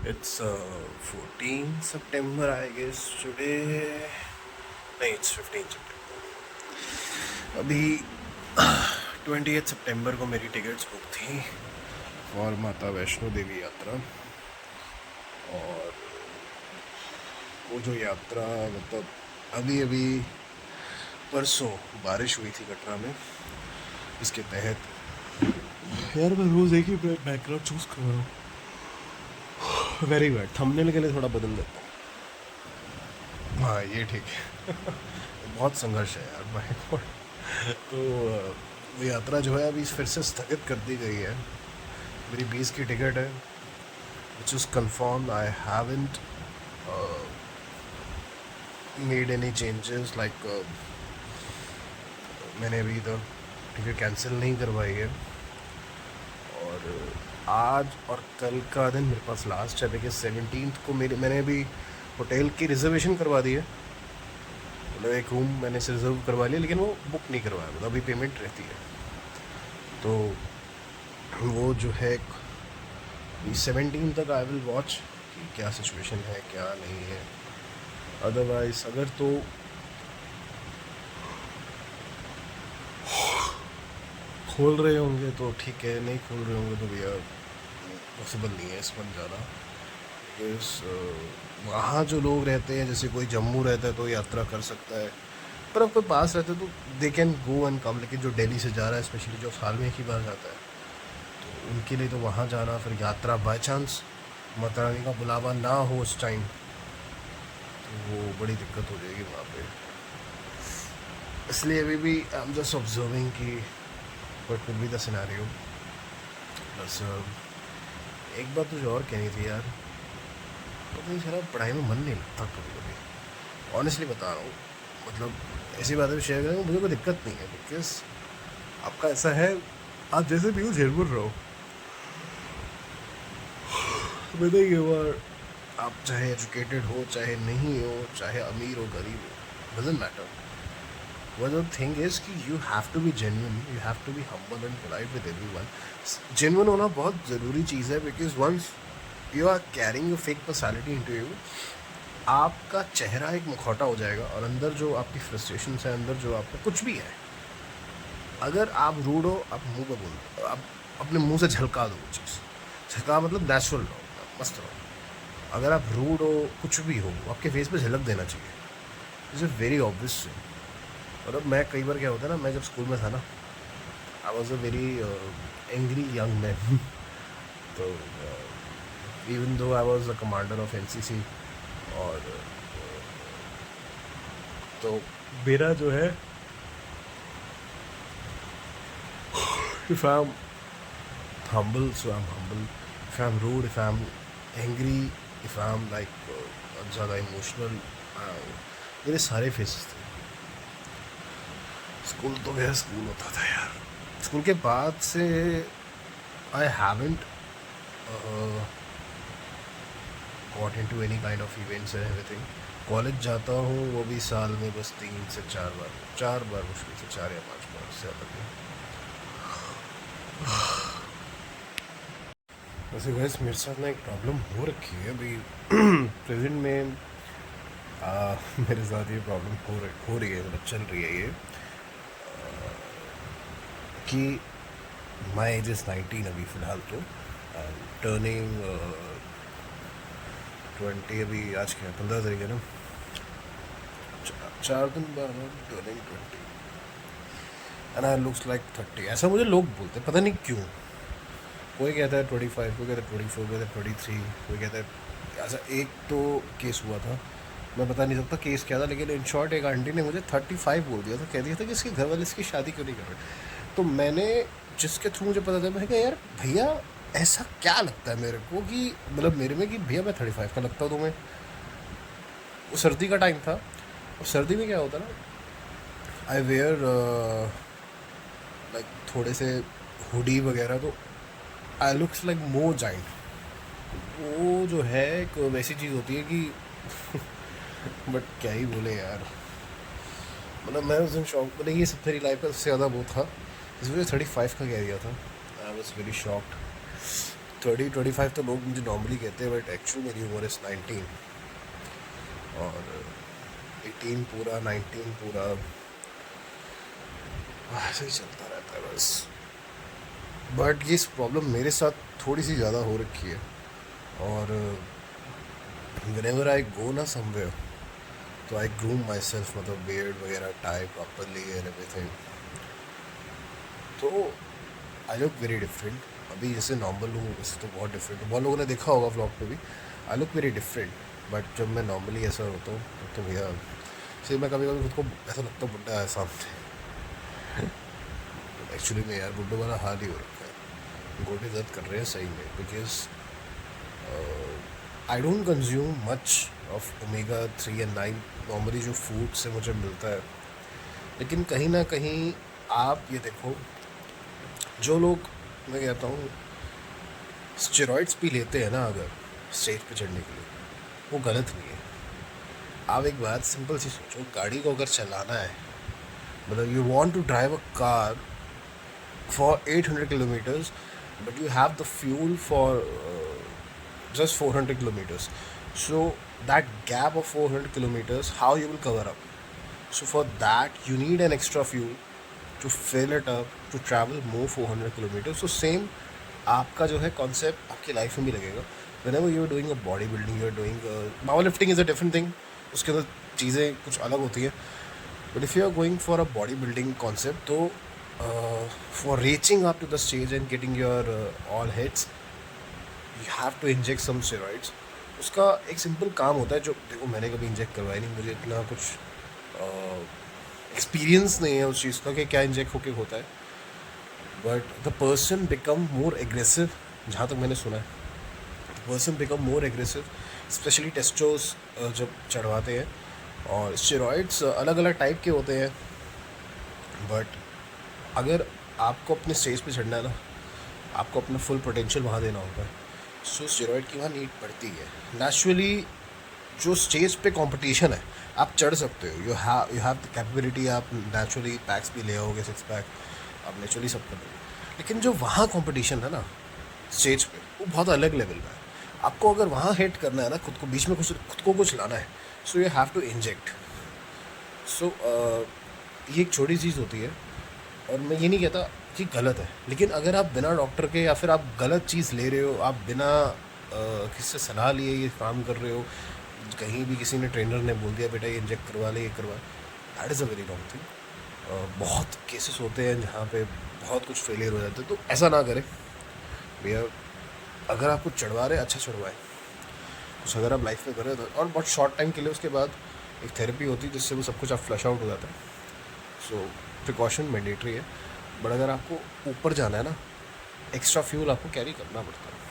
It's 14 September, I guess today. नहीं, it's 15 September. अभी 28 सितंबर को मेरी टिकट्स बुक थी और माता वैष्णो देवी यात्रा। और वो जो यात्रा मतलब अभी अभी परसों बारिश हुई थी कटरा में, इसके तहत। यार मैं रोज़ एक ही बैकग्राउंड चूज़ कर रहा हूँ। वेरी बैड, थंबनेल के लिए थोड़ा बदल देता हूँ। हाँ, ये ठीक है। बहुत संघर्ष है यार, माय गॉड। तो वो यात्रा जो है अभी फिर से स्थगित कर दी गई है। मेरी 20 की टिकट है, which is confirm. I haven't made any changes, like मैंने अभी तो टिकट कैंसिल नहीं करवाई है। और आज और कल का दिन मेरे पास लास्ट है, बिकॉज 17th को मैंने अभी होटल की रिजर्वेशन करवा दी है। मतलब एक रूम मैंने से रिज़र्व करवा लिया, लेकिन वो बुक नहीं करवाया, मतलब अभी पेमेंट रहती है। तो वो जो है 17 तक आई विल वॉच कि क्या सिचुएशन है क्या नहीं है। अदरवाइज अगर तो खोल रहे होंगे तो ठीक है, नहीं खोल रहे होंगे तो भैया पॉसिबल नहीं है इस मंथ जाना। बिकॉज वहाँ जो लोग रहते हैं, जैसे कोई जम्मू रहता है तो यात्रा कर सकता है, पर अब कोई पास रहते तो they can go and come. लेकिन जो दिल्ली से जा रहा है, स्पेशली जो साल में एक ही बार जाता है, तो उनके लिए तो वहाँ जाना, फिर यात्रा बाय चांस माता रानी का बुलावा ना हो उस टाइम, तो वो बड़ी दिक्कत हो जाएगी वहाँ पे। इसलिए अभी भी आई एम जस्ट ऑब्जर्विंग कि what will be the scenario. बस एक बात तुझे और कहनी थी यार, पता नहीं सारा पढ़ाई में मन नहीं लगता कभी कभी, ऑनेस्टली बता रहा हूँ। मतलब ऐसी बातें भी शेयर करेंगे, मुझे कोई दिक्कत नहीं है, बिकॉज आपका ऐसा है, आप जैसे भी हो झेलपुर रहो। बताइए बार, आप चाहे एजुकेटेड हो चाहे नहीं हो, चाहे अमीर हो गरीब हो, doesn't matter. But the thing is कि you have to be genuine, you have to be humble and polite with everyone. Genuine होना बहुत ज़रूरी चीज़ है, because once you are carrying a fake personality into you, आपका चेहरा एक मुखौटा हो जाएगा, और अंदर जो आपकी फ्रस्ट्रेशन है, अंदर जो आपका कुछ भी है, अगर आप रूड हो, आप मुंह पे बोल दो, आप अपने मुंह से झलका दो वो चीज़। झलका मतलब नेचुरल रहो, मस्त रहो। अगर आप रूड हो, कुछ भी हो, आपके फेस पे झलक देना चाहिए। Is a very obvious thing. मतलब मैं कई बार क्या होता है ना, मैं जब स्कूल में था ना, I was a very angry young man. तो even though I was the commander of NCC, और तो मेरा जो है, if I am humble, so I'm humble. If I'm rude, if I'm angry, if I'm like ज़्यादा emotional, मेरे सारे faces थे। स्कूल तो मेरा स्कूल होता था यार। स्कूल के बाद से I haven't got into any kind of events and everything. College जाता हूँ वो भी साल में बस 3 से 4 बार, 4 बार मुश्किल से, 4 या 5 बार, उससे ज़्यादा नहीं। वैसे गैस मेरे साथ ना एक प्रॉब्लम हो रखी है अभी प्रेजेंट में। मेरे साथ ये प्रॉब्लम हो रही है, मतलब चल रही है ये, कि माई एज इज़ 19 अभी फ़िलहाल तो। टर्निंग 20 अभी, आज क्या 15 तारीख है ना, 4 दिन बाद turning 20, and I looks like 30। ऐसा मुझे लोग बोलते हैं, पता नहीं क्यों। कोई कहता है 25, कोई कहता है 24, कोई कहता है 23, कोई कहता है ऐसा। एक तो केस हुआ था, मैं बता नहीं सकता केस क्या था, लेकिन इन शॉर्ट एक आंटी ने मुझे 35 बोल दिया था। कह दिया था कि इसके घर वाले इसकी शादी क्यों नहीं कर रहे। तो मैंने, जिसके थ्रू मुझे पता था, मैंने कहा यार भैया ऐसा क्या लगता है मेरे को कि, मतलब मेरे में कि भैया मैं 35 का लगता हूँ तुम्हें। वो सर्दी का टाइम था, और सर्दी में क्या होता है ना, आई वेयर लाइक थोड़े से हुडी वगैरह, तो I looks like more giant. वो जो है एक वैसी चीज़ होती है कि बट क्या ही बोले यार। मतलब मैं उस दिन शॉक, मतलब ये सब मेरी लाइफ का सबसे ज़्यादा वो था, जिस वजह 35 का कह दिया था। I was very shocked. 30-25 तो लोग मुझे नॉर्मली कहते हैं, बट एक्चुअली मेरी उम्र इज़ 19। और 18 पूरा 19 पूरा ऐसे ही चलता रहता है बस। बट ये प्रॉब्लम मेरे साथ थोड़ी सी ज़्यादा हो रखी है। और whenever I go ना somewhere, तो आई ग्रूम माई सेल्फ, मतलब बियर्ड वगैरह टाई प्रॉपरली एंड एवरीथिंग, तो आई लुक वेरी डिफरेंट। अभी जैसे नॉर्मल हूँ वैसे तो बहुत डिफरेंट, बहुत लोगों ने देखा होगा व्लॉग पे भी, I look very different. But जब मैं नॉर्मली ऐसा होता हूँ तो भैया फिर मैं कभी कभी खुद को ऐसा लगता है बुड्ढा है सामने। एक्चुअली में यार बुड्ढे वाला हाल ही हो रखा है, गोडे दर्द कर रहे हैं सही में, because I don't consume much of omega 3 and 9 normally जो फूड से मुझे मिलता है। लेकिन कहीं ना कहीं आप ये देखो, जो लोग, मैं कहता हूँ, स्टेरॉइड्स भी लेते हैं ना अगर स्टेज पे चढ़ने के लिए, वो गलत नहीं है। आप एक बात सिंपल सी सोचो, गाड़ी को अगर चलाना है, मतलब you want to drive a car for 800 kilometers, but you have the fuel for just 400 kilometers. So that gap of 400 kilometers, how you will cover up? So for that, you need an extra fuel to fill it up to travel more 400 kilometers. So same आपका जो है concept आपकी life में भी लगेगा। whenever you are doing a body building, you are doing power lifting is a different thing, उसके अंदर चीज़ें कुछ अलग होती हैं। But if you are going for a body building concept, तो for reaching up to the stage and getting your all hits, you have to inject some steroids. उसका एक सिंपल काम होता है, जो देखो मैंने कभी इंजेक्ट करवाया नहीं, मुझे इतना कुछ एक्सपीरियंस नहीं है उस चीज़ का कि क्या इंजेक्ट होके होता है। But the person become more aggressive, जहाँ तक मैंने सुना है, the person become more aggressive, especially टेस्टोस जब चढ़वाते हैं। और स्टेरॉइड्स अलग अलग टाइप के होते हैं, बट अगर आपको अपने स्टेज पे चढ़ना है ना, आपको अपना फुल पोटेंशियल वहाँ देना होगा, सो स्टेरॉइड की वहाँ नीड पड़ती है नेचुरली। जो स्टेज पे कंपटीशन है, आप चढ़ सकते हो, यू हैव द कैपेबिलिटी, आप नेचुरली पैक्स भी ले आओगे, 6 पैक आप नेचुरली सब कर दोगे। लेकिन जो वहाँ कंपटीशन है ना स्टेज पे, वो बहुत अलग लेवल का है। आपको अगर वहाँ हिट करना है ना, खुद को बीच में खुद को कुछ लाना है, so you have to inject. So ये एक छोटी चीज़ होती है, और मैं ये नहीं कहता कि गलत है, लेकिन अगर आप बिना डॉक्टर के या फिर आप गलत चीज़ ले रहे हो, आप बिना किसी से सलाह लिए ये काम कर रहे हो, कहीं भी किसी ने ट्रेनर ने बोल दिया बेटा ये इंजेक्ट करवा ले, ये करवा, that is a very wrong thing. बहुत केसेस होते हैं जहाँ पे बहुत कुछ फेलियर हो जाते हैं, तो ऐसा ना करें भैया। अगर आप कुछ चढ़वा रहे हैं, अच्छा चढ़वाएं कुछ, अगर आप लाइफ में कर रहे हो, और बहुत शॉर्ट टाइम के लिए उसके बाद एक थेरेपी होती है जिससे वो सब कुछ आप फ्लश आउट हो जाता है। सो प्रिकॉशन मैंडेटरी है, बट अगर आपको ऊपर जाना है ना, एक्स्ट्रा फ्यूल आपको कैरी करना पड़ता है।